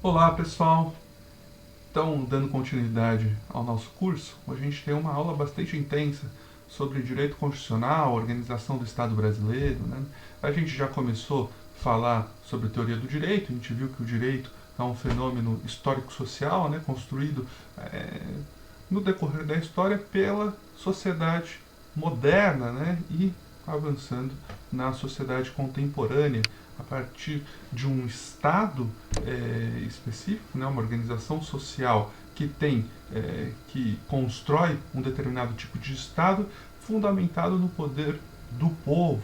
Olá pessoal, então dando continuidade ao nosso curso, hoje a gente tem uma aula bastante intensa sobre direito constitucional, organização do Estado brasileiro, né? A gente já começou a falar sobre teoria do direito, a gente viu que o direito é um fenômeno histórico-social, né, construído no decorrer da história pela sociedade moderna, né, e avançando na sociedade contemporânea a partir de um Estado específico, né, uma organização social que constrói um determinado tipo de Estado fundamentado no poder do povo,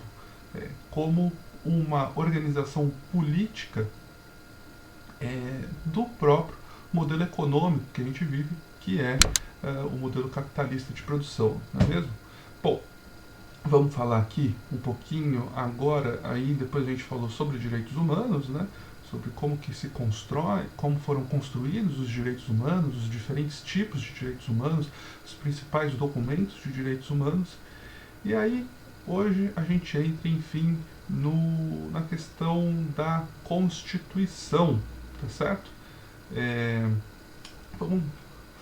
como uma organização política do próprio modelo econômico que a gente vive, que é o modelo capitalista de produção, não é mesmo? Bom, vamos falar aqui um pouquinho agora, aí depois a gente falou sobre direitos humanos, né? Sobre como que se constrói, como foram construídos os direitos humanos, os diferentes tipos de direitos humanos, os principais documentos de direitos humanos. E aí, hoje a gente entra, enfim, na questão da Constituição, tá certo? É, vamos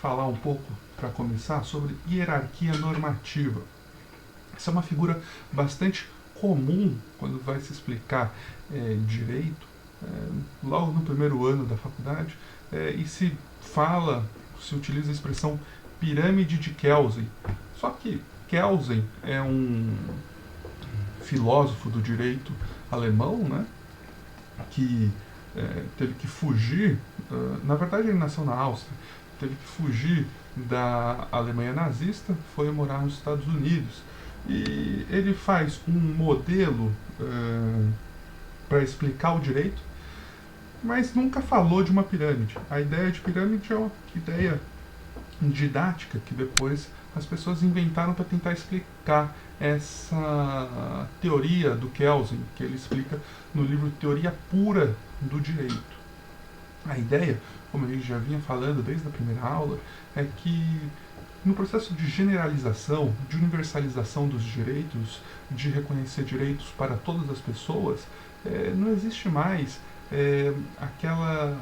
falar um pouco, para começar, sobre hierarquia normativa. Essa é uma figura bastante comum quando vai se explicar direito, logo no primeiro ano da faculdade, e se utiliza a expressão pirâmide de Kelsen. Só que Kelsen é um filósofo do direito alemão, né, que teve que fugir, na verdade ele nasceu na Áustria, teve que fugir da Alemanha nazista, foi morar nos Estados Unidos. E ele faz um modelo para explicar o direito, mas nunca falou de uma pirâmide. A ideia de pirâmide é uma ideia didática que depois as pessoas inventaram para tentar explicar essa teoria do Kelsen, que ele explica no livro Teoria Pura do Direito. A ideia, como a gente já vinha falando desde a primeira aula, é que no processo de generalização, de universalização dos direitos, de reconhecer direitos para todas as pessoas, não existe mais aquela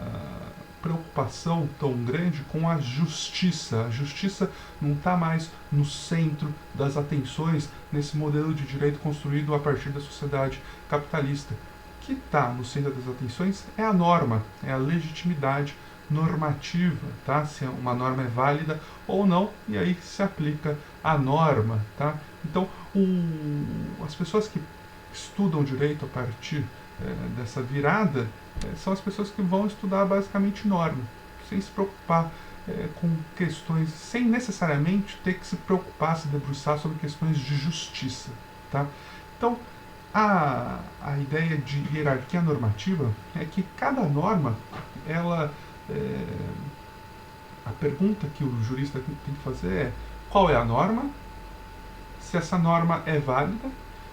preocupação tão grande com a justiça. A justiça não está mais no centro das atenções nesse modelo de direito construído a partir da sociedade capitalista. O que está no centro das atenções é a norma, é a legitimidade normativa, tá? Se uma norma é válida ou não, e aí se aplica a norma, tá? Então, as pessoas que estudam direito a partir dessa virada são as pessoas que vão estudar basicamente norma, sem se preocupar com questões, sem necessariamente ter que se preocupar, se debruçar sobre questões de justiça, tá? Então, a ideia de hierarquia normativa é que cada norma, ela a pergunta que o jurista tem que fazer é: qual é a norma? Se essa norma é válida?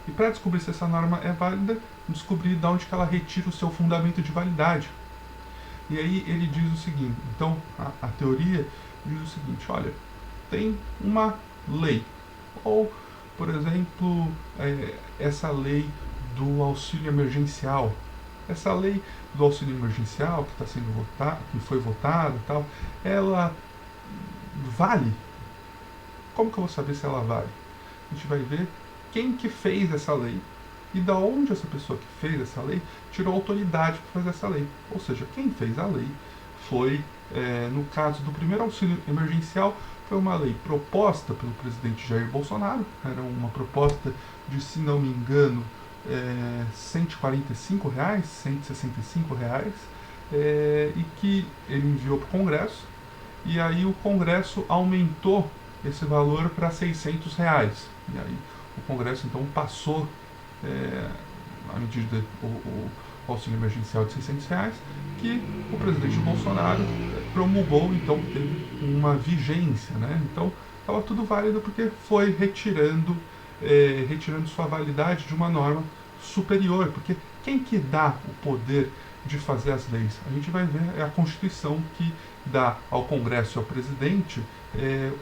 E para descobrir se essa norma é válida, descobrir de onde que ela retira o seu fundamento de validade. E aí ele diz o seguinte, então a teoria diz o seguinte: olha, tem uma lei, ou por exemplo, essa lei do auxílio emergencial. Essa lei do auxílio emergencial que está sendo votada, que foi votada, tal, ela vale? Como que eu vou saber se ela vale? A gente vai ver quem que fez essa lei e da onde essa pessoa que fez essa lei tirou autoridade para fazer essa lei. Ou seja, quem fez a lei foi, no caso do primeiro auxílio emergencial, foi uma lei proposta pelo presidente Jair Bolsonaro. Era uma proposta de, se não me engano, R$ 145, R$ 165, e que ele enviou para o Congresso, e aí o Congresso aumentou esse valor para R$ 600. E aí o Congresso então passou a medida, o auxílio emergencial de R$ 600, que o presidente Bolsonaro promulgou, então teve uma vigência, né? Então estava tudo válido porque foi retirando sua validade de uma norma superior, porque quem que dá o poder de fazer as leis? A gente vai ver, é a Constituição que dá ao Congresso e ao presidente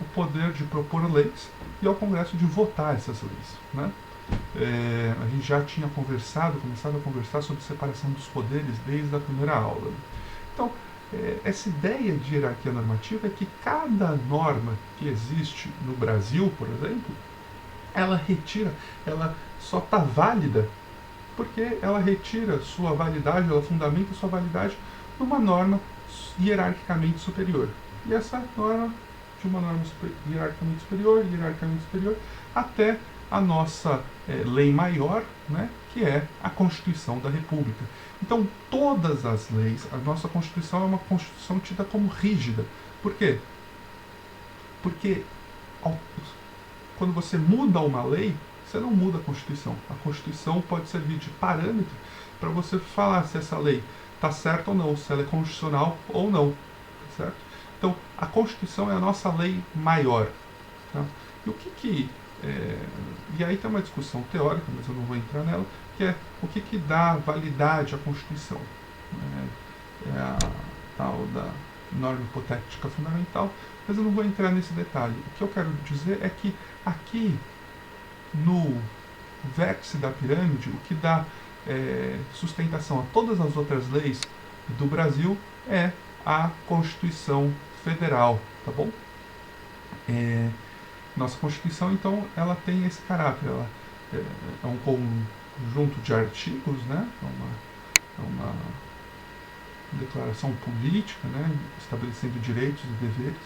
o poder de propor leis e ao Congresso de votar essas leis, né? A gente já tinha começado a conversar sobre separação dos poderes desde a primeira aula. Então, essa ideia de hierarquia normativa é que cada norma que existe no Brasil, por exemplo, ela só está válida porque ela retira sua validade, ela fundamenta sua validade numa norma hierarquicamente superior. E essa norma, de uma norma hierarquicamente superior, até a nossa lei maior, né, que é a Constituição da República. Então, todas as leis, a nossa Constituição é uma Constituição tida como rígida. Por quê? Porque quando você muda uma lei, você não muda a Constituição. A Constituição pode servir de parâmetro para você falar se essa lei está certa ou não, se ela é constitucional ou não. Certo? Então, a Constituição é a nossa lei maior. Tá? E o que e aí tem uma discussão teórica, mas eu não vou entrar nela, que é o que dá validade à Constituição. É a tal da norma hipotética fundamental, mas eu não vou entrar nesse detalhe. O que eu quero dizer é que aqui, no vértice da pirâmide, o que dá sustentação a todas as outras leis do Brasil é a Constituição Federal, tá bom? Nossa Constituição, então, ela tem esse caráter, ela é um conjunto de artigos, né? É uma declaração política, né? Estabelecendo direitos e deveres,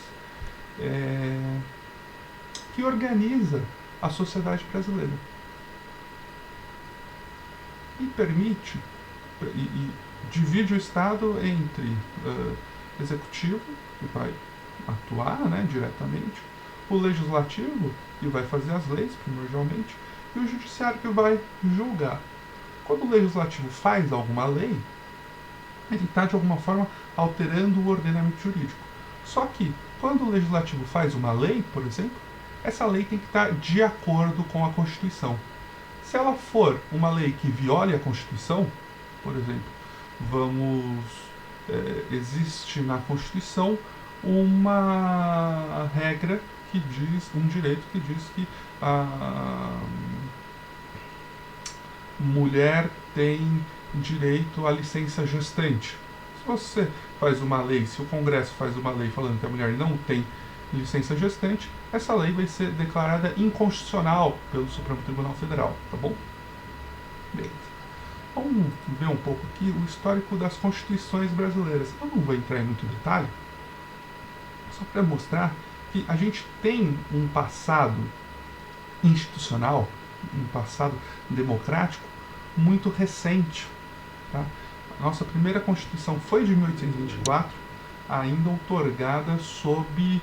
que organiza a sociedade brasileira e permite e divide o Estado entre executivo, que vai atuar, né, diretamente, o legislativo, que vai fazer as leis, primordialmente, e o judiciário, que vai julgar. Quando o legislativo faz alguma lei, ele está, de alguma forma, alterando o ordenamento jurídico. Só que, quando o legislativo faz uma lei, por exemplo, essa lei tem que estar de acordo com a Constituição. Se ela for uma lei que viole a Constituição, por exemplo, existe na Constituição uma regra que diz, um direito que diz que a mulher tem direito à licença gestante. Se você faz uma lei, se o Congresso faz uma lei falando que a mulher não tem licença gestante, essa lei vai ser declarada inconstitucional pelo Supremo Tribunal Federal, tá bom? Bem, vamos ver um pouco aqui o histórico das constituições brasileiras. Eu não vou entrar em muito detalhe, só para mostrar que a gente tem um passado institucional, um passado democrático muito recente. Tá? A nossa primeira Constituição foi de 1824, ainda outorgada sob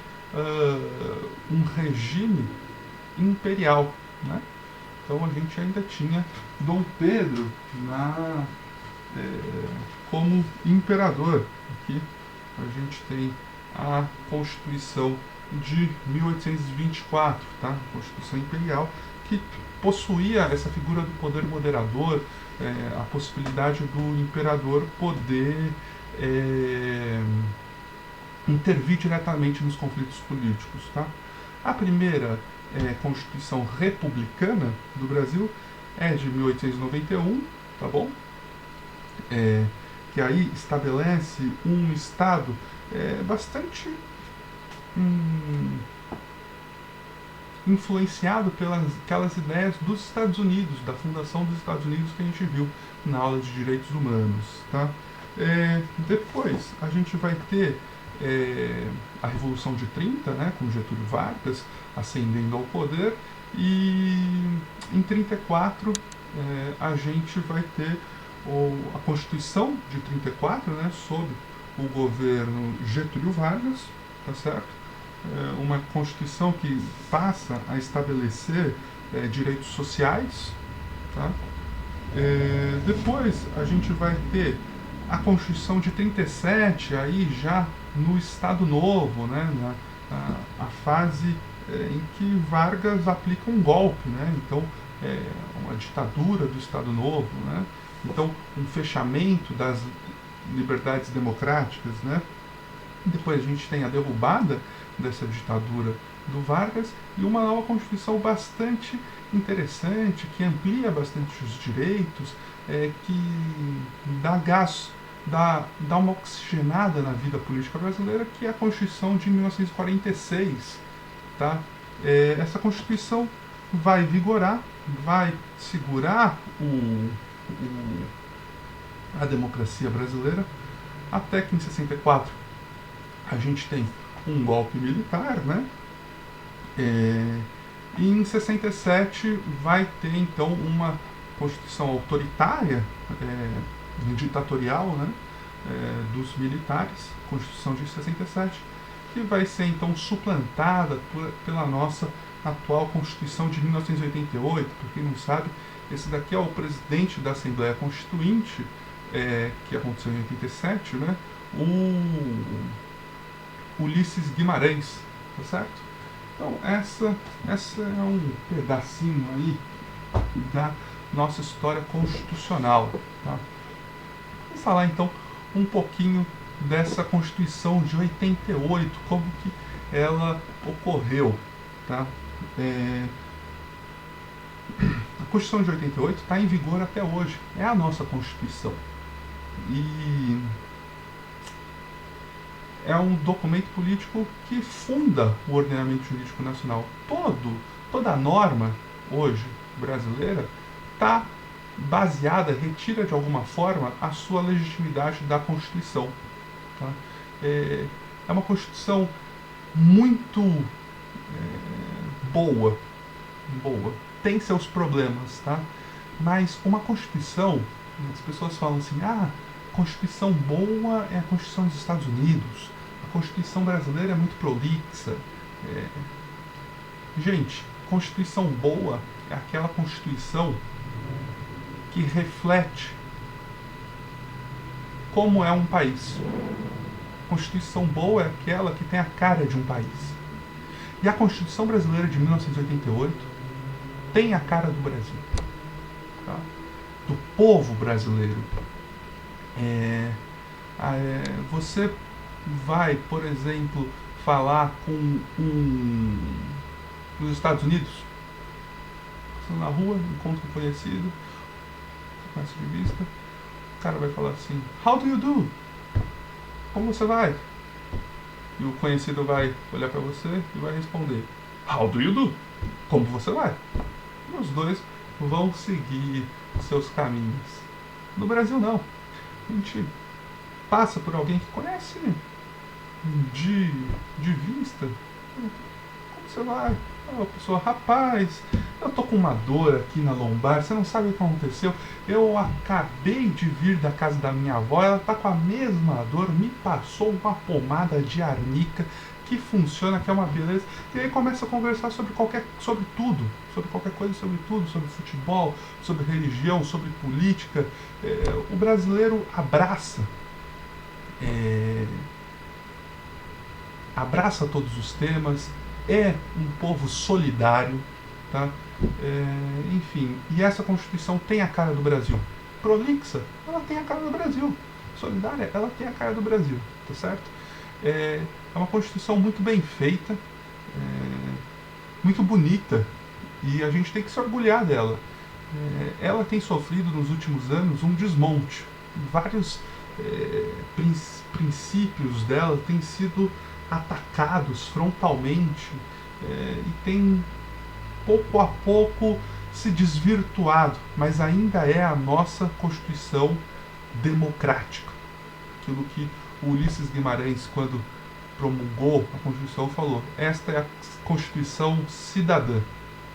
um regime imperial. Né? Então a gente ainda tinha Dom Pedro como imperador. Aqui a gente tem a Constituição de 1824, tá? Constituição Imperial, que possuía essa figura do poder moderador, a possibilidade do imperador poder intervir diretamente nos conflitos políticos. Tá? A primeira Constituição Republicana do Brasil é de 1891, tá bom? Que aí estabelece um Estado bastante influenciado pelas aquelas ideias dos Estados Unidos, da fundação dos Estados Unidos que a gente viu na aula de Direitos Humanos. Tá? Depois a gente vai ter a Revolução de 30, né, com Getúlio Vargas ascendendo ao poder, e em 34 a gente vai ter a Constituição de 34, né, sob o governo Getúlio Vargas, tá certo? Uma Constituição que passa a estabelecer direitos sociais. Tá? Depois a gente vai ter a Constituição de 37, aí já no Estado Novo, né? A fase em que Vargas aplica um golpe, né? Então, uma ditadura do Estado Novo, né? Então, um fechamento das liberdades democráticas, né? Depois a gente tem a derrubada dessa ditadura do Vargas e uma nova Constituição bastante interessante, que amplia bastante os direitos, que dá gás dá uma oxigenada na vida política brasileira, que é a Constituição de 1946. Tá? Essa Constituição vai vigorar, vai segurar a democracia brasileira, até que em 64 a gente tem um golpe militar, né? E em 67 vai ter então uma Constituição autoritária, ditatorial, né? Dos militares, Constituição de 67, que vai ser então suplantada pela nossa atual Constituição de 1988. Para quem não sabe, esse daqui é o presidente da Assembleia Constituinte, que aconteceu em 87, né? O Ulisses Guimarães, tá certo? Então essa é um pedacinho aí da nossa história constitucional, tá? Vamos falar então um pouquinho dessa Constituição de 88, como que ela ocorreu, tá? A Constituição de 88 está em vigor até hoje, é a nossa Constituição. E é um documento político que funda o ordenamento jurídico nacional. Toda a norma hoje brasileira está baseada, retira de alguma forma a sua legitimidade da Constituição. Tá? É uma Constituição muito boa. Tem seus problemas, tá? Mas uma Constituição, as pessoas falam assim, Constituição boa é a Constituição dos Estados Unidos, a Constituição brasileira é muito prolixa. Gente, Constituição boa é aquela Constituição que reflete como é um país. Constituição boa é aquela que tem a cara de um país. E a Constituição brasileira de 1988 tem a cara do Brasil, tá? Do povo brasileiro. Você vai, por exemplo, falar com nos Estados Unidos, você na rua, encontra um conhecido, você conhece de vista, o cara vai falar assim, how do you do? Como você vai? E o conhecido vai olhar para você e vai responder, how do you do? Como você vai? E os dois vão seguir seus caminhos. No Brasil não. A gente passa por alguém que conhece de vista. Como você vai? A pessoa, rapaz, eu tô com uma dor aqui na lombar, você não sabe o que aconteceu? Eu acabei de vir da casa da minha avó, ela tá com a mesma dor, me passou uma pomada de arnica que funciona, que é uma beleza, e aí começa a conversar sobre tudo, sobre qualquer coisa, sobre tudo, sobre futebol, sobre religião, sobre política. O brasileiro abraça todos os temas, é um povo solidário, tá? Enfim, e essa Constituição tem a cara do Brasil. Prolixa, ela tem a cara do Brasil. Solidária, ela tem a cara do Brasil, tá certo? É uma Constituição muito bem feita, muito bonita, e a gente tem que se orgulhar dela. Ela tem sofrido nos últimos anos um desmonte. Vários princípios dela têm sido atacados frontalmente e tem pouco a pouco se desvirtuado, mas ainda é a nossa Constituição democrática. Aquilo que o Ulisses Guimarães, quando promulgou a Constituição, falou, esta é a Constituição cidadã.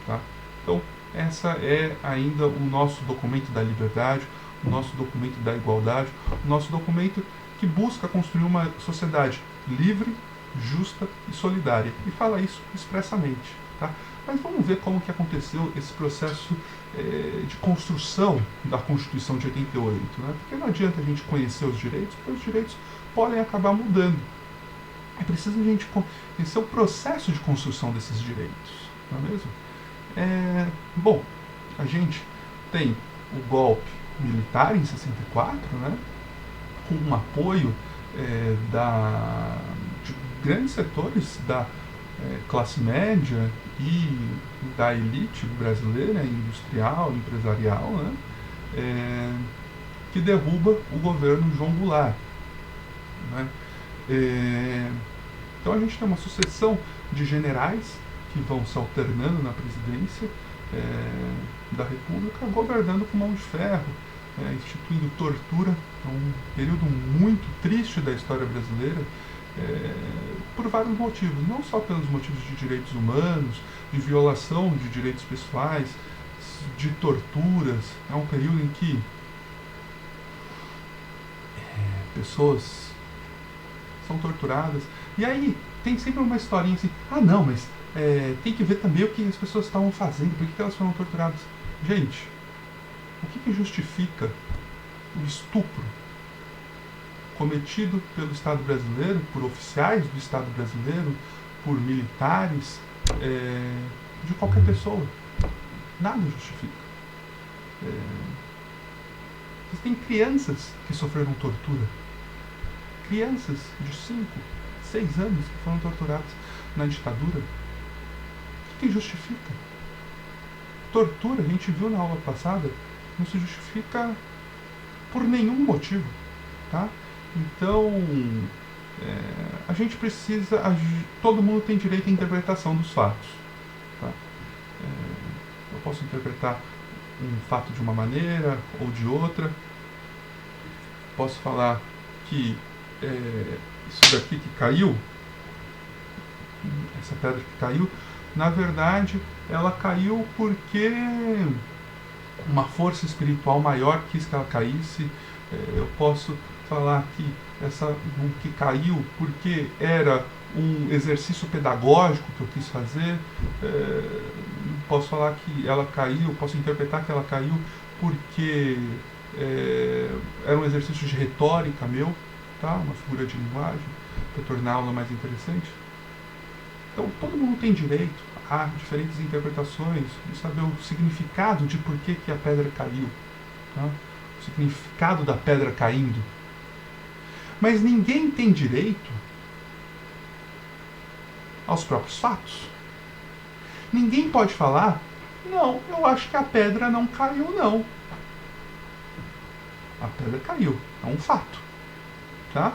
Tá? Então, essa é ainda o nosso documento da liberdade, o nosso documento da igualdade, o nosso documento que busca construir uma sociedade livre, justa e solidária. E fala isso expressamente. Tá? Mas vamos ver como que aconteceu esse processo de construção da Constituição de 88. Né? Porque não adianta a gente conhecer os direitos, porque os direitos podem acabar mudando. É preciso a gente conhecer o processo de construção desses direitos. Não é mesmo? Bom, a gente tem o golpe militar em 64, né? Com um apoio de grandes setores da classe média e da elite brasileira, industrial, empresarial, né? que derruba o governo João Goulart, né? Então a gente tem uma sucessão de generais que vão se alternando na presidência da República, governando com mão de ferro, instituindo tortura. É um período muito triste da história brasileira, por vários motivos, não só pelos motivos de direitos humanos, de violação de direitos pessoais, de torturas. É um período em que pessoas são torturadas. E aí tem sempre uma historinha assim, ah não, mas tem que ver também o que as pessoas estavam fazendo, por que elas foram torturadas. Gente, o que justifica o estupro cometido pelo Estado brasileiro, por oficiais do Estado brasileiro, por militares, de qualquer pessoa? Nada justifica. Existem crianças que sofreram tortura. Crianças de 5, 6 anos que foram torturadas na ditadura. O que justifica? Tortura, a gente viu na aula passada, não se justifica por nenhum motivo, tá? Então, a gente precisa, todo mundo tem direito à interpretação dos fatos, tá? Eu posso interpretar um fato de uma maneira ou de outra. Posso falar que isso daqui que caiu, essa pedra que caiu, na verdade, ela caiu porque uma força espiritual maior quis que ela caísse. Eu posso falar que que caiu porque era um exercício pedagógico que eu quis fazer. Posso falar que ela caiu, posso interpretar que ela caiu porque era um exercício de retórica meu, tá? Uma figura de linguagem, para tornar a aula mais interessante. Então, todo mundo tem direito a diferentes interpretações, de saber o significado de por que a pedra caiu, tá? O significado da pedra caindo. Mas ninguém tem direito aos próprios fatos. Ninguém pode falar, não, eu acho que a pedra não caiu, não. A pedra caiu, é um fato, tá?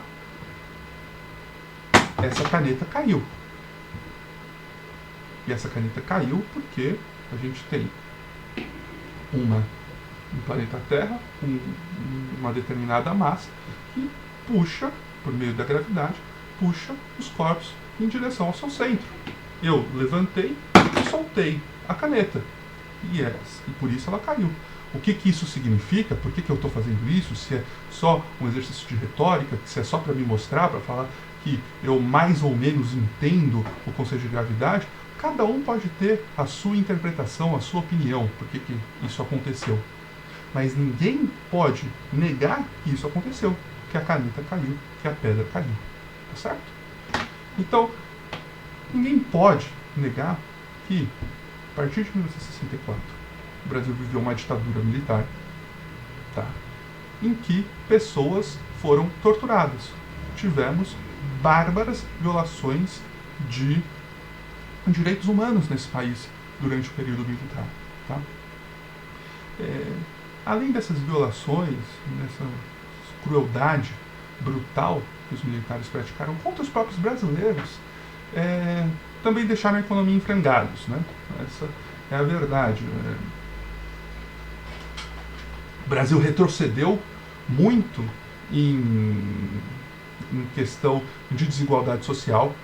Essa caneta caiu. E essa caneta caiu porque a gente tem um planeta Terra com uma determinada massa que puxa, por meio da gravidade, puxa os corpos em direção ao seu centro. Eu levantei e soltei a caneta. E por isso ela caiu. O que isso significa? Por que eu estou fazendo isso? Se é só um exercício de retórica, se é só para me mostrar, para falar que eu mais ou menos entendo o conceito de gravidade, cada um pode ter a sua interpretação, a sua opinião, por que isso aconteceu. Mas ninguém pode negar que isso aconteceu, que a caneta caiu, que a pedra caiu. Tá certo? Então, ninguém pode negar que, a partir de 1964, o Brasil viveu uma ditadura militar, tá? Em que pessoas foram torturadas. Tivemos bárbaras violações de direitos humanos nesse país durante o período militar, tá? Além dessas violações, dessa crueldade brutal que os militares praticaram contra os próprios brasileiros, também deixaram a economia em frangalhos, né? Essa é a verdade. O Brasil retrocedeu muito em questão de desigualdade social.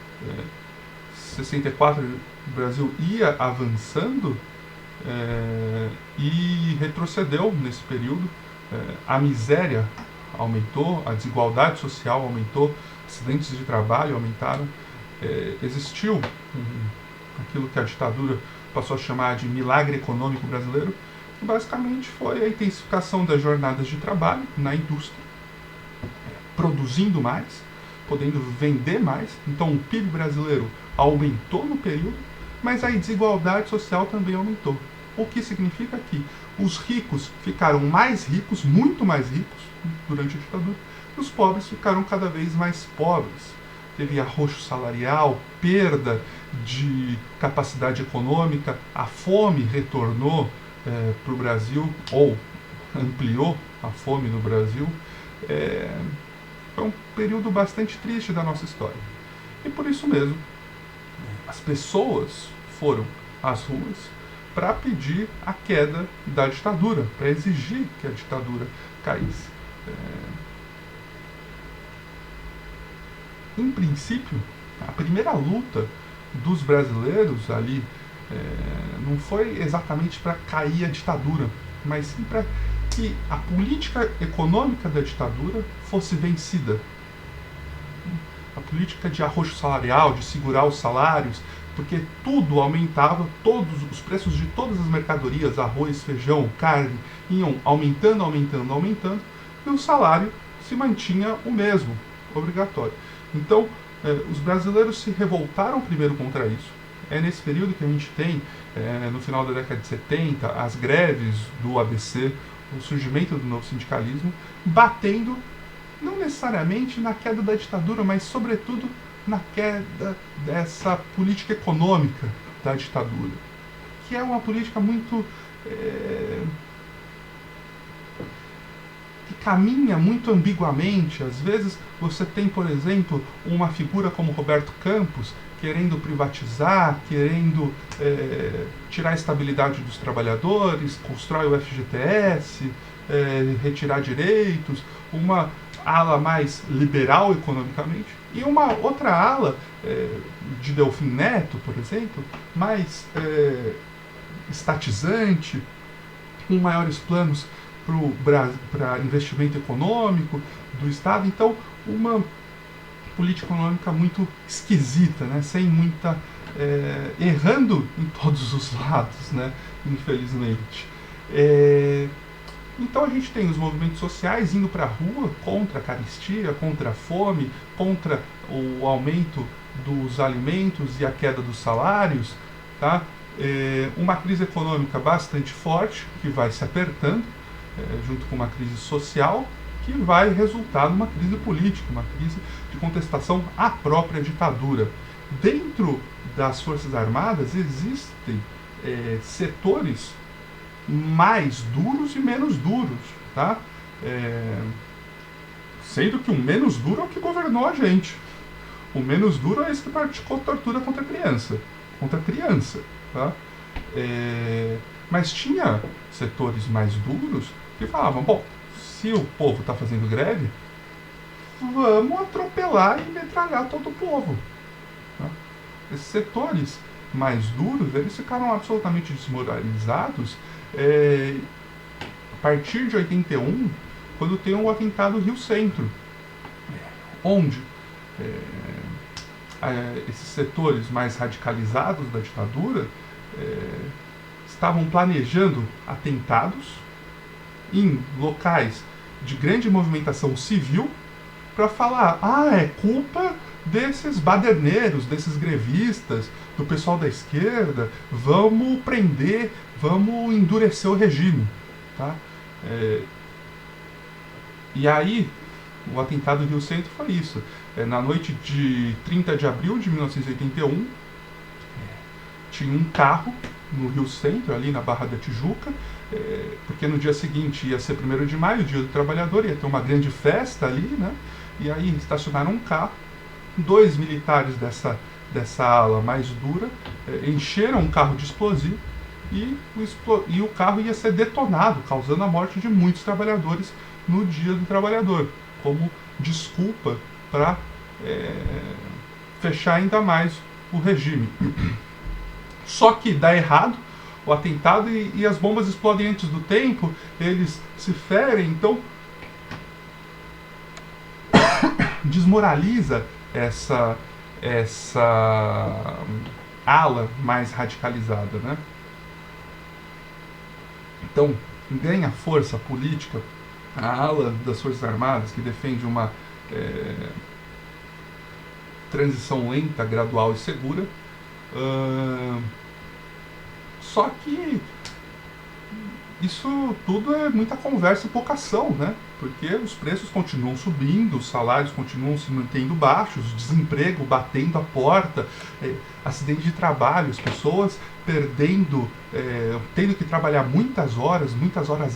64, o Brasil ia avançando e retrocedeu nesse período. A miséria aumentou, a desigualdade social aumentou, acidentes de trabalho aumentaram. Existiu aquilo que a ditadura passou a chamar de milagre econômico brasileiro, que basicamente foi a intensificação das jornadas de trabalho na indústria, produzindo mais, podendo vender mais. Então o PIB brasileiro aumentou no período, mas a desigualdade social também aumentou. O que significa que os ricos ficaram mais ricos, muito mais ricos, durante a ditadura, e os pobres ficaram cada vez mais pobres. Teve arroxo salarial, perda de capacidade econômica, a fome retornou para o Brasil, ou ampliou a fome no Brasil, foi um período bastante triste da nossa história. E por isso mesmo, as pessoas foram às ruas para pedir a queda da ditadura, para exigir que a ditadura caísse. Em princípio, a primeira luta dos brasileiros ali não foi exatamente para cair a ditadura, mas sim para que a política econômica da ditadura fosse vencida. A política de arroxo salarial, de segurar os salários, porque tudo aumentava, todos os preços de todas as mercadorias, arroz, feijão, carne, iam aumentando, e o salário se mantinha o mesmo, obrigatório. Então, os brasileiros se revoltaram primeiro contra isso. É nesse período que a gente tem, no final da década de 70, as greves do ABC, o surgimento do novo sindicalismo, batendo não necessariamente na queda da ditadura, mas sobretudo na queda dessa política econômica da ditadura, que é uma política muito que caminha muito ambiguamente. Às vezes você tem, por exemplo, uma figura como Roberto Campos querendo privatizar, querendo tirar a estabilidade dos trabalhadores, constrói o FGTS, retirar direitos, uma ala mais liberal economicamente, e uma outra ala de Delfim Neto, por exemplo, mais estatizante, com maiores planos para investimento econômico do Estado. Então, uma política econômica muito esquisita, né? Sem muita... errando em todos os lados, né? Infelizmente. Então a gente tem os movimentos sociais indo para a rua contra a carestia, contra a fome, contra o aumento dos alimentos e a queda dos salários, tá? Uma crise econômica bastante forte, que vai se apertando, junto com uma crise social, que vai resultar numa crise política, uma crise de contestação à própria ditadura. Dentro das Forças Armadas existem setores mais duros e menos duros, tá? Sendo que o menos duro é o que governou a gente. O menos duro é esse que praticou tortura contra criança, tá? Mas tinha setores mais duros que falavam, bom, se o povo está fazendo greve, vamos atropelar e metralhar todo o povo, tá? Esses setores mais duros, eles ficaram absolutamente desmoralizados a partir de 81, quando tem o atentado Rio Centro, onde esses setores mais radicalizados da ditadura estavam planejando atentados em locais de grande movimentação civil para falar, é culpa desses baderneiros, desses grevistas, do pessoal da esquerda, vamos prender, vamos endurecer o regime, tá? E aí, o atentado do Rio Centro foi isso. Na noite de 30 de abril de 1981, tinha um carro no Rio Centro, ali na Barra da Tijuca, porque no dia seguinte ia ser 1º de maio, dia do trabalhador, ia ter uma grande festa ali, né? E aí estacionaram um carro, 2 militares dessa ala mais dura encheram um carro de explosivo e o carro ia ser detonado, causando a morte de muitos trabalhadores no dia do trabalhador, como desculpa para fechar ainda mais o regime. Só que dá errado o atentado e as bombas explodem antes do tempo, eles se ferem, então desmoraliza essa ala mais radicalizada, né? Então, ganha força política a ala das Forças Armadas, que defende uma transição lenta, gradual e segura. Só que isso tudo é muita conversa e pouca ação, né? Porque os preços continuam subindo, os salários continuam se mantendo baixos, desemprego batendo a porta, acidente de trabalho, as pessoas perdendo, tendo que trabalhar muitas horas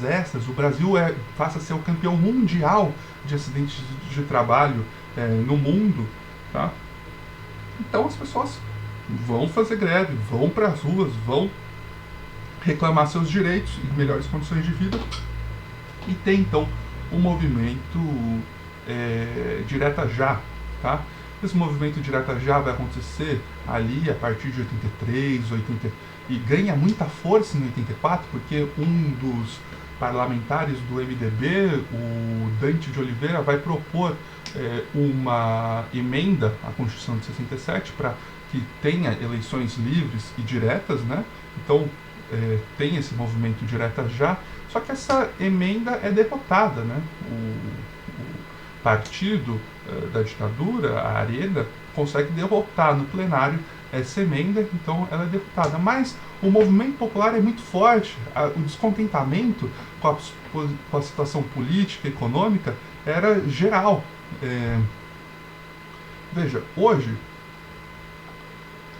extras. O Brasil passa a ser o campeão mundial de acidentes de trabalho no mundo, tá? Então as pessoas vão fazer greve, vão para as ruas, vão reclamar seus direitos e melhores condições de vida. E tem então um movimento Direta Já, tá? Esse movimento Direta Já vai acontecer ali a partir de 83, 80, e ganha muita força em 84, porque um dos parlamentares do MDB, o Dante de Oliveira, vai propor uma emenda à Constituição de 67 para que tenha eleições livres e diretas, né? Então tem esse movimento Direta Já, só que essa emenda é derrotada, né? O partido da ditadura, a Arena, consegue derrotar no plenário essa emenda, então ela é derrotada. Mas o movimento popular é muito forte, o descontentamento com a situação política, econômica, era geral. Veja, hoje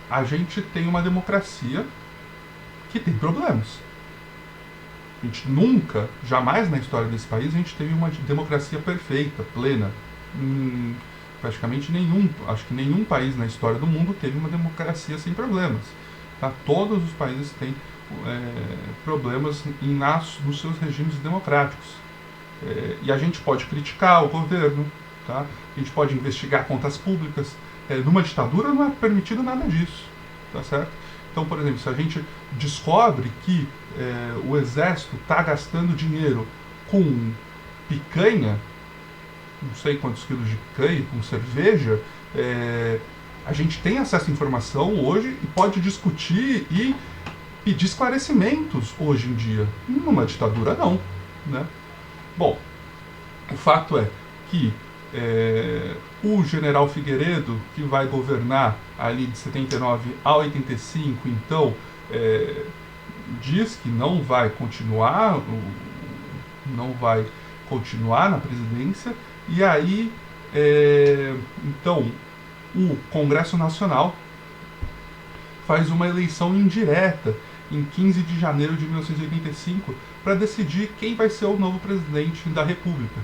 a gente tem uma democracia que tem problemas. A gente nunca, jamais na história desse país, a gente teve uma democracia perfeita, plena. Praticamente nenhum, acho que nenhum país na história do mundo teve uma democracia sem problemas. Tá? Todos os países têm problemas nos seus regimes democráticos. E a gente pode criticar o governo, tá? A gente pode investigar contas públicas. Numa ditadura não é permitido nada disso, tá certo? Então, por exemplo, se a gente descobre que o exército está gastando dinheiro com picanha, não sei quantos quilos de picanha, com cerveja, a gente tem acesso à informação hoje e pode discutir e pedir esclarecimentos hoje em dia. Numa ditadura não, né? Bom, o fato é que o general Figueiredo, que vai governar ali de 79 a 85, então diz que não vai continuar na presidência, e aí então o Congresso Nacional faz uma eleição indireta em 15 de janeiro de 1985 para decidir quem vai ser o novo presidente da República.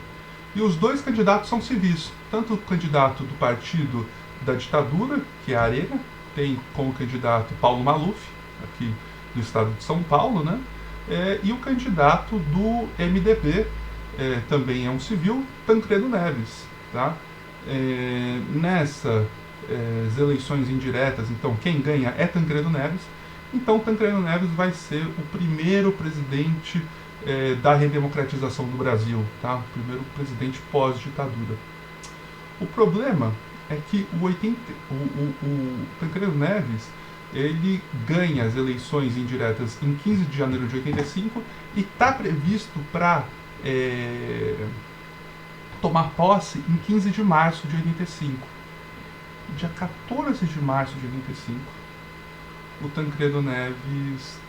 E os dois candidatos são civis, tanto o candidato do partido da ditadura, que é a Arena, tem como candidato Paulo Maluf, aqui do estado de São Paulo, né? E o candidato do MDB, também é um civil, Tancredo Neves. Tá? Nessas eleições indiretas, então, quem ganha é Tancredo Neves. Então, Tancredo Neves vai ser o primeiro presidente da redemocratização do Brasil, tá? O primeiro presidente pós-ditadura. O problema é que o Tancredo Neves, ele ganha as eleições indiretas em 15 de janeiro de 85 e está previsto para tomar posse em 15 de março de 85. Dia 14 de março de 85, o Tancredo Neves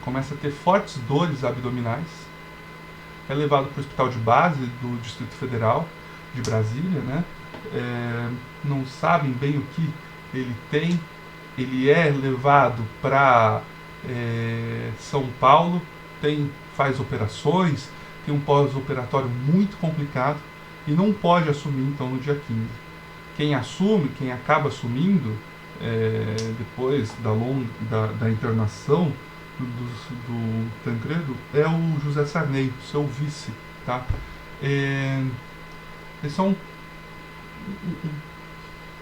começa a ter fortes dores abdominais, é levado para o hospital de base do Distrito Federal de Brasília, né? Não sabem bem o que ele tem. Ele é levado para São Paulo, faz operações, tem um pós-operatório muito complicado e não pode assumir então no dia 15. Quem acaba assumindo depois da internação do Tancredo é o José Sarney, seu vice. Tá? Esse é um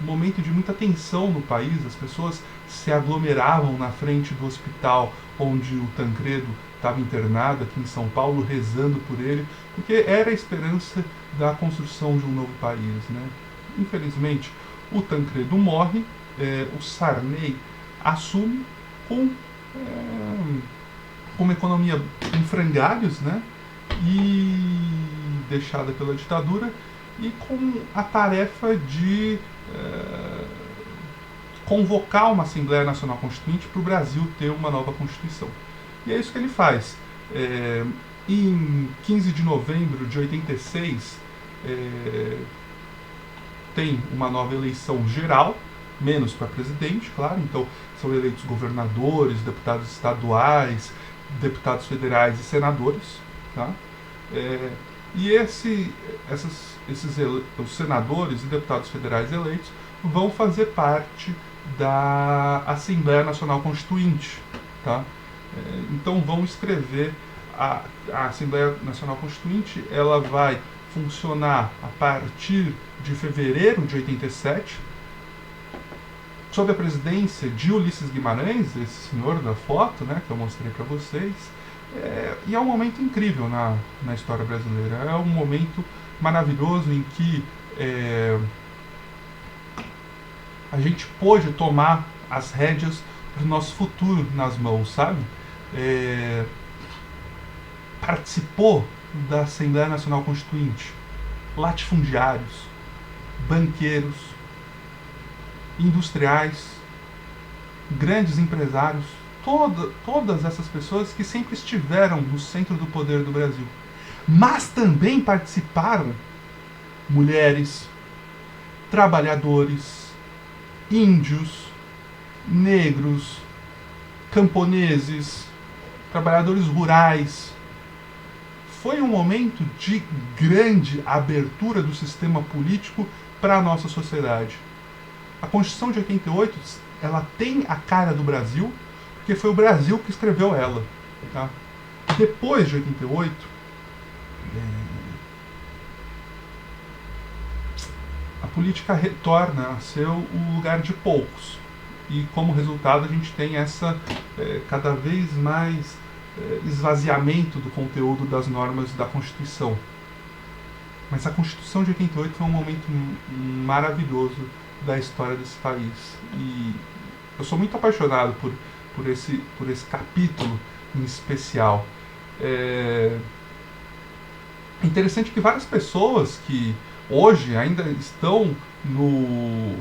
momento de muita tensão no país. As pessoas se aglomeravam na frente do hospital onde o Tancredo estava internado aqui em São Paulo, rezando por ele, porque era a esperança da construção de um novo país, né? Infelizmente, o Tancredo morre, o Sarney assume com uma economia em frangalhos, né? E deixada pela ditadura, e com a tarefa de convocar uma Assembleia Nacional Constituinte para o Brasil ter uma nova Constituição. E é isso que ele faz. Em 15 de novembro de 86, tem uma nova eleição geral, menos para presidente, claro, então são eleitos governadores, deputados estaduais, deputados federais e senadores, tá? E os senadores e deputados federais eleitos vão fazer parte da Assembleia Nacional Constituinte, tá? Então vão escrever a Assembleia Nacional Constituinte, ela vai funcionar a partir de fevereiro de 87, sob a presidência de Ulisses Guimarães, esse senhor da foto, né, que eu mostrei para vocês. E é um momento incrível na história brasileira. É um momento maravilhoso em que a gente pôde tomar as rédeas do nosso futuro nas mãos, sabe? Participou da Assembleia Nacional Constituinte latifundiários, banqueiros, industriais, grandes empresários, todas essas pessoas que sempre estiveram no centro do poder do Brasil. Mas também participaram mulheres, trabalhadores, índios, negros, camponeses, trabalhadores rurais. Foi um momento de grande abertura do sistema político para a nossa sociedade. A Constituição de 88, ela tem a cara do Brasil, porque foi o Brasil que escreveu ela. Tá? Depois de 88, a política retorna a ser o lugar de poucos. E como resultado a gente tem essa cada vez mais esvaziamento do conteúdo das normas da Constituição. Mas a Constituição de 88 foi um momento maravilhoso da história desse país. E eu sou muito apaixonado por esse capítulo em especial. É interessante que várias pessoas que hoje ainda estão no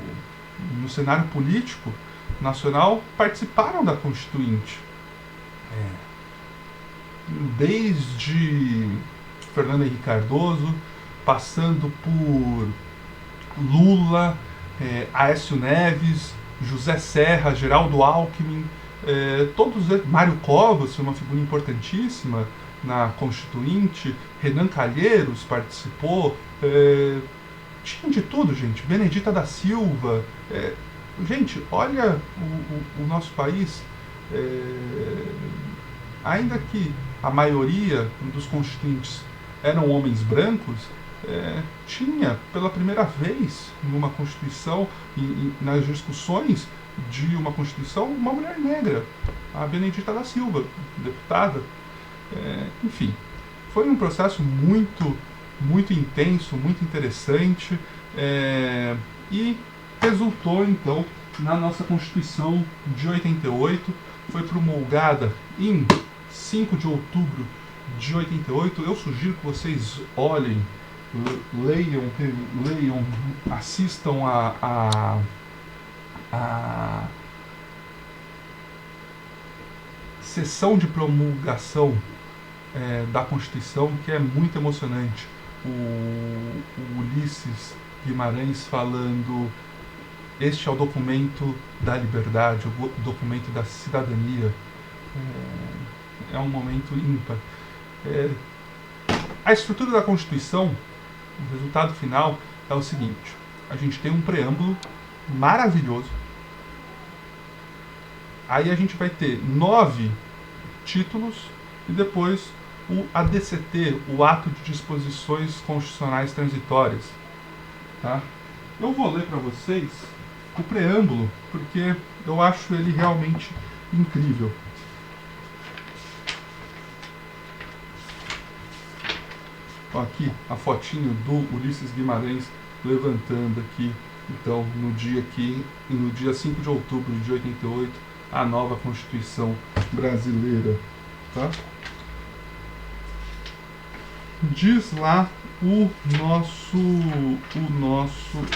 cenário político nacional participaram da Constituinte. Desde Fernando Henrique Cardoso, passando por Lula, Aécio Neves, José Serra, Geraldo Alckmin, todos eles, Mário Covas foi uma figura importantíssima na Constituinte, Renan Calheiros participou, tinha de tudo, gente, Benedita da Silva, gente, olha o nosso país, ainda que a maioria dos constituintes eram homens brancos, tinha pela primeira vez numa Constituição, nas discussões de uma Constituição, uma mulher negra, a Benedita da Silva, deputada. Enfim, foi um processo muito, muito intenso, muito interessante, e resultou então na nossa Constituição de 88, foi promulgada em 5 de outubro de 88. Eu sugiro que vocês olhem, leiam, assistam a sessão de promulgação da Constituição, que é muito emocionante. O Ulisses Guimarães falando: este é o documento da liberdade, o documento da cidadania. É um momento ímpar. A estrutura da Constituição, o resultado final é o seguinte: a gente tem um preâmbulo maravilhoso, aí a gente vai ter 9 títulos e depois o ADCT, o Ato de Disposições Constitucionais Transitórias. Tá? Eu vou ler para vocês o preâmbulo, porque eu acho ele realmente incrível. Aqui a fotinho do Ulisses Guimarães levantando aqui, então, no dia 5 de outubro de 88, a nova Constituição brasileira. Tá? Diz lá o nosso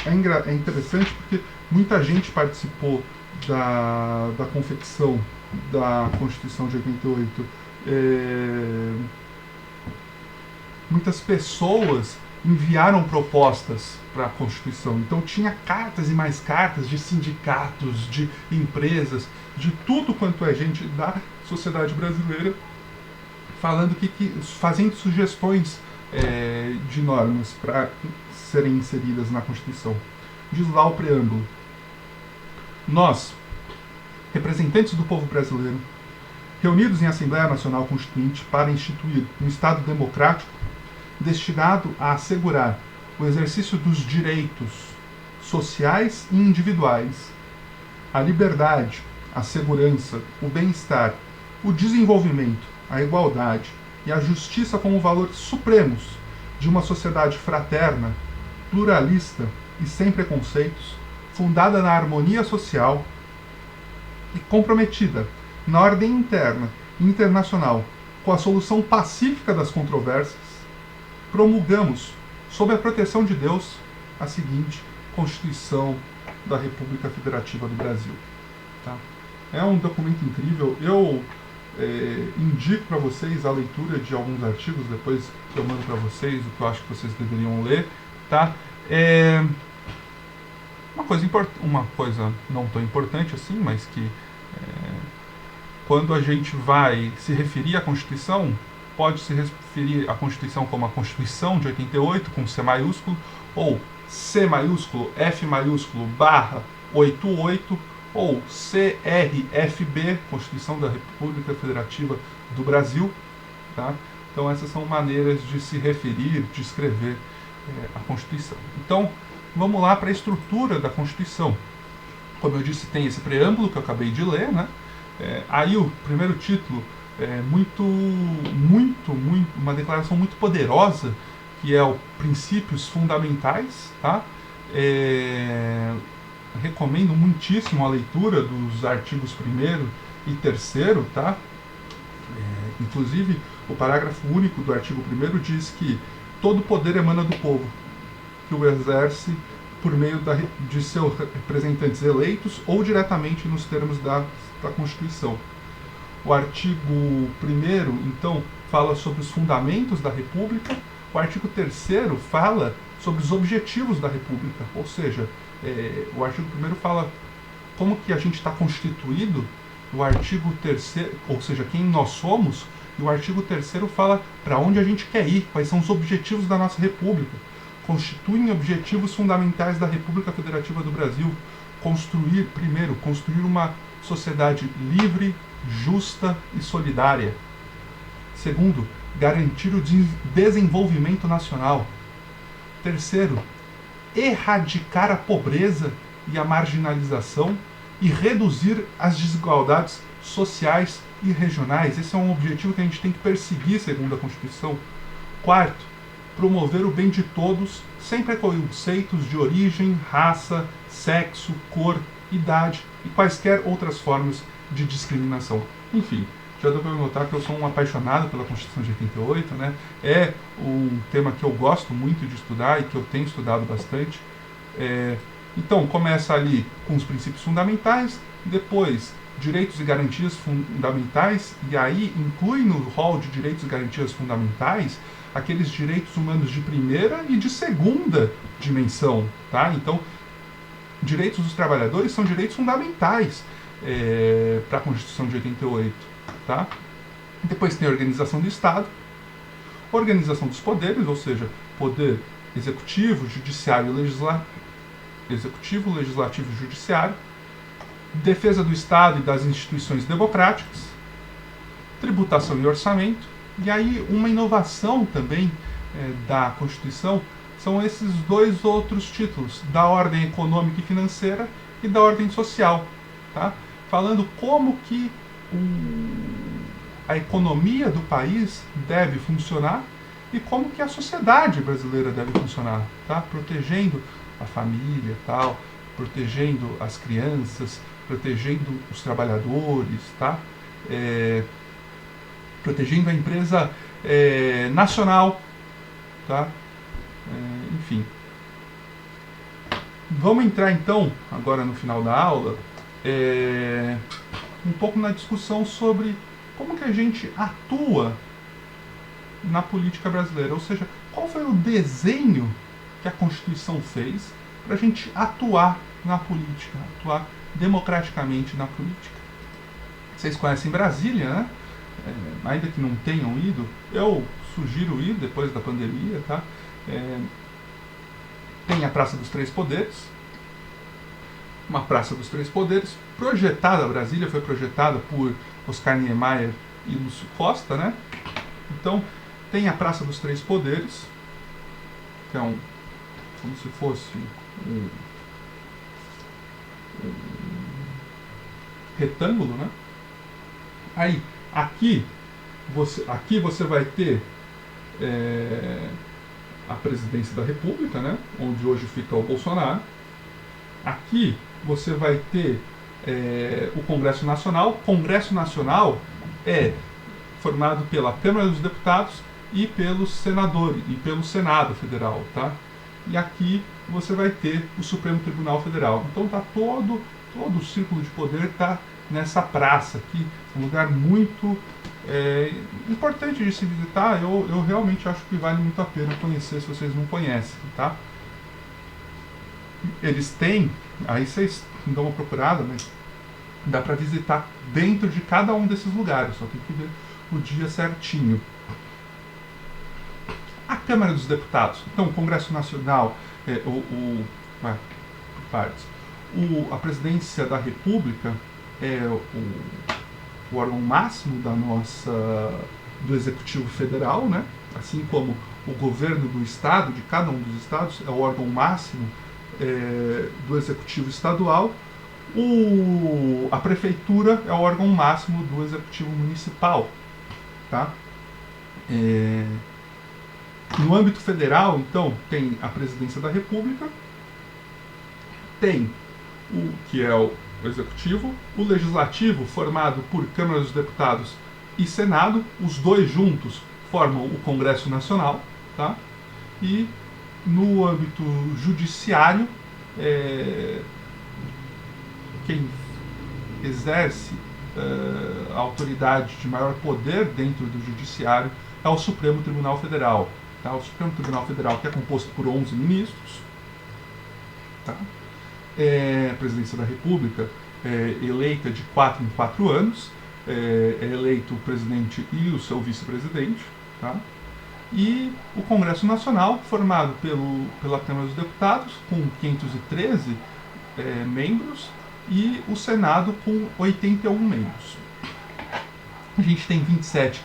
é interessante porque muita gente participou da confecção da Constituição de 88. muitas pessoas enviaram propostas para a Constituição. Então tinha cartas e mais cartas de sindicatos, de empresas, de tudo quanto é gente da sociedade brasileira, falando fazendo sugestões de normas para serem inseridas na Constituição. Diz lá o preâmbulo: nós, representantes do povo brasileiro, reunidos em Assembleia Nacional Constituinte para instituir um Estado democrático destinado a assegurar o exercício dos direitos sociais e individuais, a liberdade, a segurança, o bem-estar, o desenvolvimento, a igualdade e a justiça como valores supremos de uma sociedade fraterna, pluralista e sem preconceitos, fundada na harmonia social e comprometida na ordem interna e internacional com a solução pacífica das controvérsias, promulgamos, sob a proteção de Deus, a seguinte Constituição da República Federativa do Brasil. Tá? É um documento incrível. Eu indico para vocês a leitura de alguns artigos, depois eu mando para vocês o que eu acho que vocês deveriam ler. Tá? Uma coisa não tão importante assim, mas que quando a gente vai se referir à Constituição, pode se referir à Constituição como a Constituição de 88, com C maiúsculo, ou C maiúsculo, F maiúsculo, barra 88, ou CRFB, Constituição da República Federativa do Brasil. Tá? Então essas são maneiras de se referir, de escrever a Constituição. Então, vamos lá para a estrutura da Constituição. Como eu disse, tem esse preâmbulo que eu acabei de ler, né? Aí o primeiro título é uma declaração muito poderosa, que é o Princípios Fundamentais, tá? Recomendo muitíssimo a leitura dos artigos 1º e 3º, tá? Inclusive, o parágrafo único do artigo 1º diz que todo poder emana do povo, que o exerce por meio de seus representantes eleitos ou diretamente nos termos da Constituição. O artigo 1º, então, fala sobre os fundamentos da República. O artigo 3º fala sobre os objetivos da República, ou seja, o artigo 1º fala como que a gente está constituído, o artigo 3º, ou seja, quem nós somos, e o artigo 3º fala para onde a gente quer ir, quais são os objetivos da nossa República. Constituem objetivos fundamentais da República Federativa do Brasil. Construir uma sociedade livre, justa e solidária. Segundo, garantir o desenvolvimento nacional. Terceiro, erradicar a pobreza e a marginalização e reduzir as desigualdades sociais e regionais. Esse é um objetivo que a gente tem que perseguir, segundo a Constituição. Quarto, promover o bem de todos, sem preconceitos de origem, raça, sexo, cor, idade e quaisquer outras formas de discriminação. Enfim, já deu para notar que eu sou um apaixonado pela Constituição de 88, né? É um tema que eu gosto muito de estudar e que eu tenho estudado bastante. Então, começa ali com os princípios fundamentais, depois direitos e garantias fundamentais, e aí inclui no rol de direitos e garantias fundamentais aqueles direitos humanos de primeira e de segunda dimensão, tá? Então, direitos dos trabalhadores são direitos fundamentais para a Constituição de 88, tá? Depois tem a organização do Estado, organização dos poderes, ou seja, poder executivo, judiciário e legislativo e judiciário, defesa do Estado e das instituições democráticas, tributação e orçamento. E aí uma inovação também da Constituição são esses dois outros títulos, da ordem econômica e financeira e da ordem social, tá? Falando como que a economia do país deve funcionar e como que a sociedade brasileira deve funcionar, tá? Protegendo a família, tal, protegendo as crianças, protegendo os trabalhadores, tá? Protegendo a empresa nacional, tá? Enfim. Vamos entrar então, agora no final da aula, um pouco na discussão sobre como que a gente atua na política brasileira, ou seja, qual foi o desenho que a Constituição fez para a gente atuar na política, atuar democraticamente na política. Vocês conhecem Brasília, né? Ainda que não tenham ido, eu sugiro ir depois da pandemia, tá? Tem a Praça dos Três Poderes, uma Praça dos Três Poderes, projetada, Brasília foi projetada por Oscar Niemeyer e Lúcio Costa, né? Então, tem a Praça dos Três Poderes, que é como se fosse um retângulo, né? Aí, aqui você vai ter a presidência da República, né? Onde hoje fica o Bolsonaro. Aqui você vai ter o Congresso Nacional. O Congresso Nacional é formado pela Câmara dos Deputados e pelos senadores e pelo Senado Federal, tá? E aqui você vai ter o Supremo Tribunal Federal. Então tá todo o círculo de poder está nessa praça aqui, um lugar muito importante de se visitar. Eu realmente acho que vale muito a pena conhecer se vocês não conhecem, tá? Eles têm, aí vocês dão uma procurada, mas dá para visitar dentro de cada um desses lugares, só tem que ver o dia certinho. A Câmara dos Deputados, então o Congresso Nacional, a Presidência da República é o órgão máximo do Executivo Federal, né? Assim como o governo do Estado, de cada um dos estados, é o órgão máximo do Executivo Estadual. A Prefeitura é o órgão máximo do Executivo Municipal, tá? No âmbito federal, então, tem a Presidência da República, tem o que é o Executivo, o Legislativo, formado por Câmara dos Deputados e Senado, os dois juntos formam o Congresso Nacional, tá? E no âmbito judiciário, quem exerce a autoridade de maior poder dentro do judiciário é o Supremo Tribunal Federal. Tá? O Supremo Tribunal Federal, que é composto por 11 ministros, tá? A Presidência da República é eleita de 4 em 4 anos, é eleito o presidente e o seu vice-presidente, tá? E o Congresso Nacional, formado pela Câmara dos Deputados, com 513 membros, e o Senado com 81 membros. A gente tem 27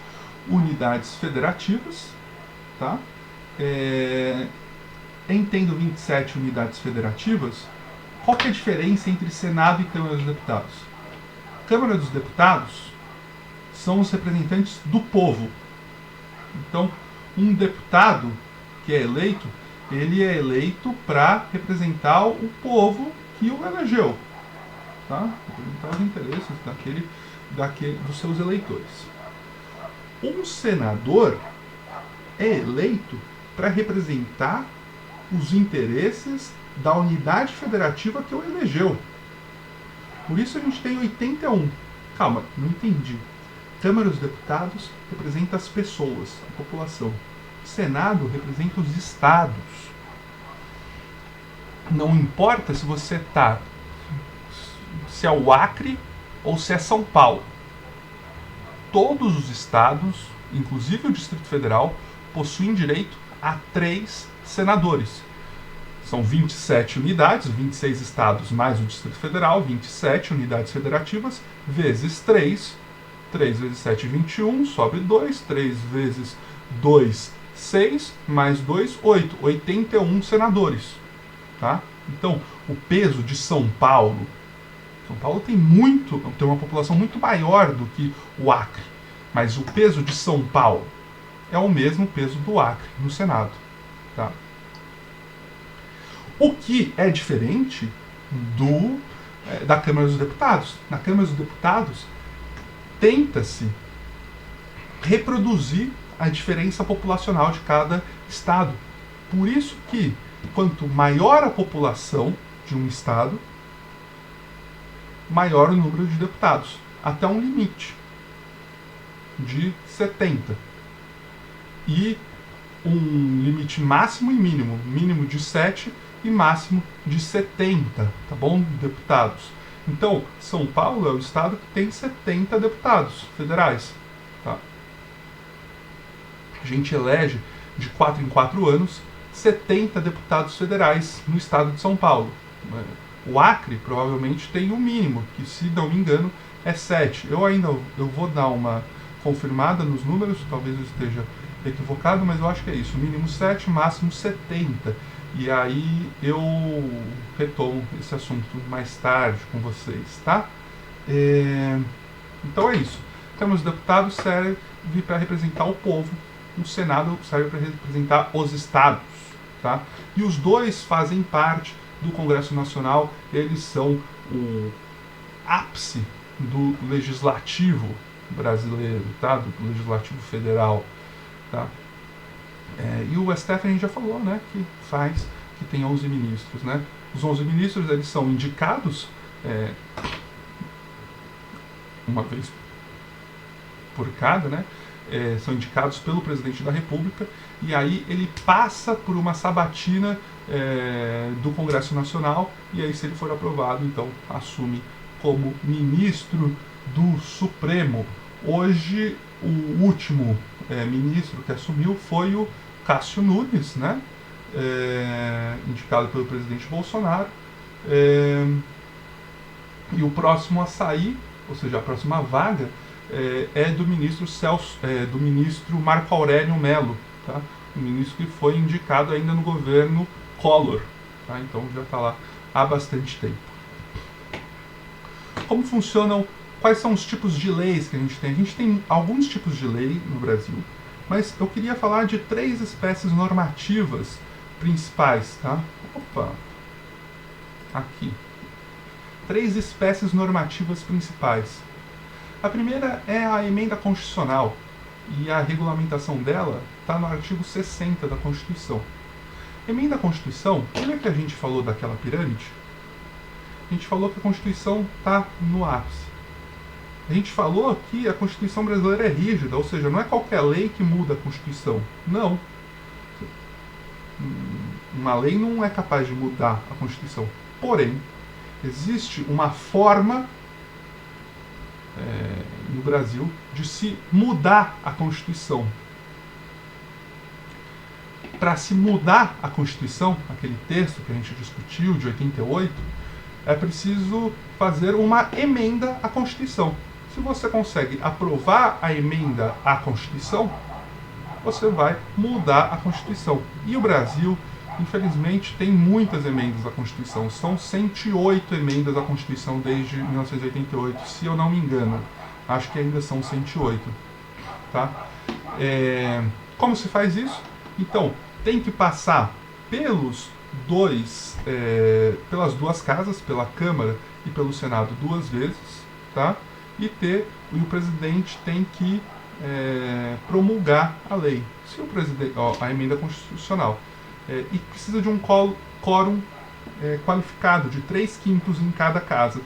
unidades federativas, tá? Entendo 27 unidades federativas. Qual que é a diferença entre Senado e Câmara dos Deputados? Câmara dos Deputados são os representantes do povo. Então, um deputado que é eleito, ele é eleito para representar o povo que o elegeu, tá? Representar os interesses dos seus eleitores. Um senador é eleito para representar os interesses da unidade federativa que o elegeu. Por isso a gente tem 81. Calma, não entendi. Câmara dos Deputados representa as pessoas, a população. Senado representa os estados. Não importa se você se é o Acre ou se é São Paulo. Todos os estados, inclusive o Distrito Federal, possuem direito a 3 senadores. São 27 unidades, 26 estados mais o Distrito Federal, 27 unidades federativas, vezes 3. 3 vezes 7, 21, sobre 2. 3 vezes 2, 6, mais 2, 8. 81 senadores. Tá? Então, o peso de São Paulo tem uma população muito maior do que o Acre, mas o peso de São Paulo é o mesmo peso do Acre no Senado. Tá? O que é diferente da Câmara dos Deputados. Na Câmara dos Deputados, tenta-se reproduzir a diferença populacional de cada estado. Por isso que, quanto maior a população de um estado, maior o número de deputados, até um limite. de 70. E um limite máximo e mínimo. Mínimo de 7 e máximo de 70, tá bom? Deputados. Então, São Paulo é o estado que tem 70 deputados federais. Tá? A gente elege de 4 em 4 anos 70 deputados federais no estado de São Paulo. O Acre provavelmente tem o mínimo, que se não me engano é 7. Eu vou dar uma confirmada nos números, talvez eu esteja equivocado, mas eu acho que é isso. Mínimo 7, máximo 70. E aí eu retomo esse assunto mais tarde com vocês, tá? Então é isso. Temos deputados serve para representar o povo, o Senado serve para representar os estados, tá? E os dois fazem parte do Congresso Nacional, eles são o ápice do legislativo brasileiro, tá? Do legislativo federal, tá? E o STF a gente já falou, né, que tem 11 ministros, né? Os 11 ministros, eles são indicados uma vez por cada, né? São indicados pelo presidente da República, e aí ele passa por uma sabatina do Congresso Nacional, e aí, se ele for aprovado, então assume como ministro do Supremo. Hoje, o último ministro que assumiu foi o Cássio Nunes, né? Indicado pelo presidente Bolsonaro. E o próximo a sair, ou seja, a próxima vaga, é do ministro do ministro Marco Aurélio Mello, tá? Um ministro que foi indicado ainda no governo Collor, tá? Então já está lá há bastante tempo. Como funcionam? Quais são os tipos de leis que a gente tem? A gente tem alguns tipos de lei no Brasil, mas eu queria falar de 3 espécies normativas principais, tá? Opa! Aqui. 3 espécies normativas principais. A primeira é a emenda constitucional, e a regulamentação dela está no artigo 60 da Constituição. Emenda à Constituição, lembra que a gente falou daquela pirâmide? A gente falou que a Constituição está no ápice. A gente falou que a Constituição brasileira é rígida, ou seja, não é qualquer lei que muda a Constituição. Não. Uma lei não é capaz de mudar a Constituição. Porém, existe uma forma no Brasil de se mudar a Constituição. Para se mudar a Constituição, aquele texto que a gente discutiu, de 88, é preciso fazer uma emenda à Constituição. Se você consegue aprovar a emenda à Constituição, você vai mudar a Constituição. E o Brasil, infelizmente, tem muitas emendas à Constituição. São 108 emendas à Constituição desde 1988, se eu não me engano. Acho que ainda são 108. Tá? Como se faz isso? Então, tem que passar pelas duas casas, pela Câmara e pelo Senado 2 vezes, tá? E o presidente tem que promulgar a lei, se o presidente, a emenda constitucional, e precisa de um quórum qualificado de 3/5 em cada casa,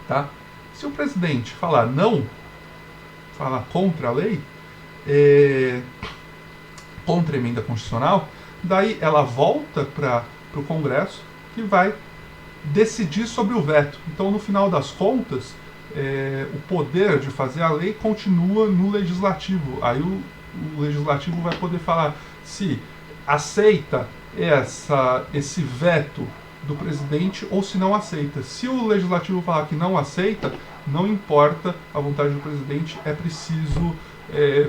tá? Se o presidente falar não, falar contra a lei, contra a emenda constitucional, daí ela volta para o Congresso, que vai decidir sobre o veto. Então, no final das contas, o poder de fazer a lei continua no Legislativo. Aí o Legislativo vai poder falar se aceita esse veto do presidente ou se não aceita. Se o Legislativo falar que não aceita, não importa a vontade do presidente, é preciso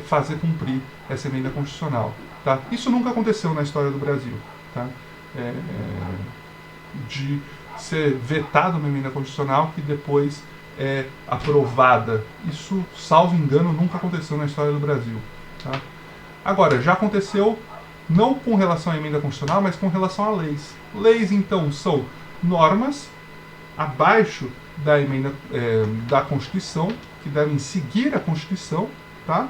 fazer cumprir essa emenda constitucional. Tá? Isso nunca aconteceu na história do Brasil. Tá? De ser vetada uma emenda constitucional que depois é aprovada. Isso, salvo engano, nunca aconteceu na história do Brasil. Tá? Agora, já aconteceu não com relação à emenda constitucional, mas com relação a leis. Leis, então, são normas abaixo da emenda da Constituição, que devem seguir a Constituição, tá?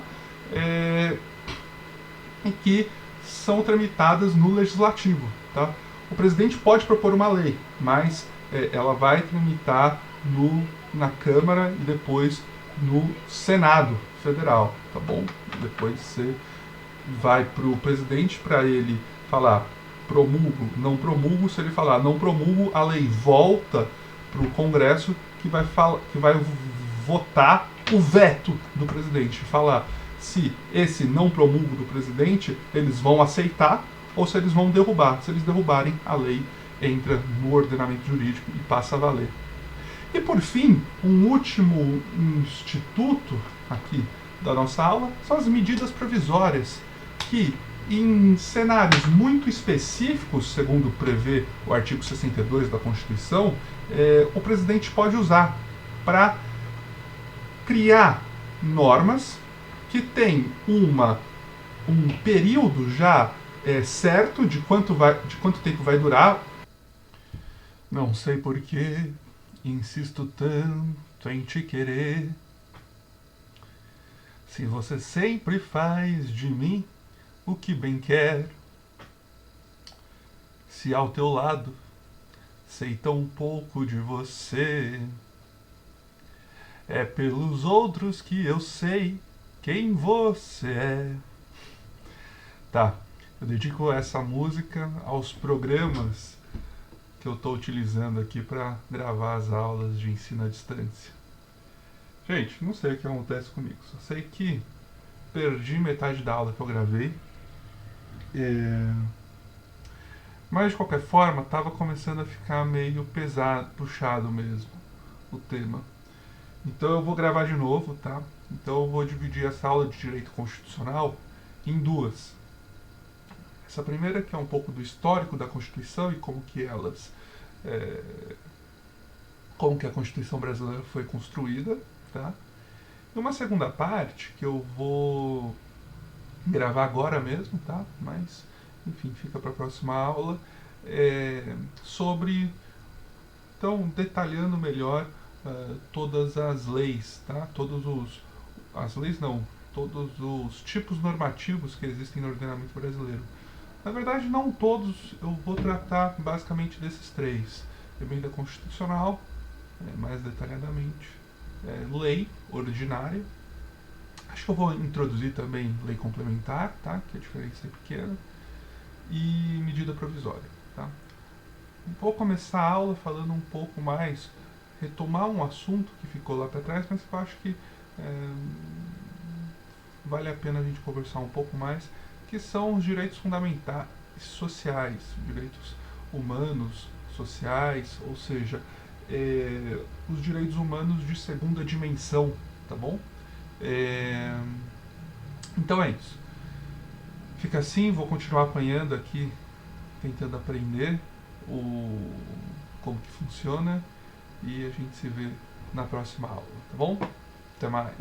E que são tramitadas no Legislativo. Tá? O presidente pode propor uma lei, mas ela vai tramitar na Câmara e depois no Senado Federal, tá bom? Depois você vai para o presidente para ele falar promulgo, não promulgo. Se ele falar não promulgo, a lei volta para o Congresso que vai votar o veto do presidente, falar se esse não promulgo do presidente eles vão aceitar ou se eles vão derrubar. Se eles derrubarem, a lei entra no ordenamento jurídico e passa a valer. E por fim, um último instituto aqui da nossa aula são as medidas provisórias, que em cenários muito específicos, segundo prevê o artigo 62 da Constituição, o presidente pode usar para criar normas que têm um período já certo de quanto tempo vai durar. Não sei porquê, insisto tanto em te querer. Se você sempre faz de mim o que bem quer, se ao teu lado sei tão pouco de você, é pelos outros que eu sei quem você é. Tá, eu dedico essa música aos programas que eu estou utilizando aqui para gravar as aulas de ensino à distância. Gente, não sei o que acontece comigo, só sei que perdi metade da aula que eu gravei. Mas de qualquer forma, estava começando a ficar meio pesado, puxado mesmo, o tema. Então eu vou gravar de novo, tá? Então eu vou dividir essa aula de Direito Constitucional em duas. Essa primeira que é um pouco do histórico da Constituição e como que como que a Constituição brasileira foi construída, tá? E uma segunda parte que eu vou gravar agora mesmo, tá? Mas, enfim, fica para a próxima aula, sobre, então, detalhando melhor todas as leis, tá? As leis não, todos os tipos normativos que existem no ordenamento brasileiro. Na verdade, não todos, eu vou tratar basicamente desses três: emenda constitucional, mais detalhadamente, lei ordinária. Acho que eu vou introduzir também lei complementar, tá? Que a diferença é pequena, e medida provisória, tá? Vou começar a aula falando um pouco mais, retomar um assunto que ficou lá para trás, mas que eu acho que vale a pena a gente conversar um pouco mais, que são os direitos fundamentais sociais, direitos humanos sociais, ou seja, os direitos humanos de segunda dimensão, tá bom? Então é isso. Fica assim, vou continuar apanhando aqui, tentando aprender como que funciona, e a gente se vê na próxima aula, tá bom? Até mais!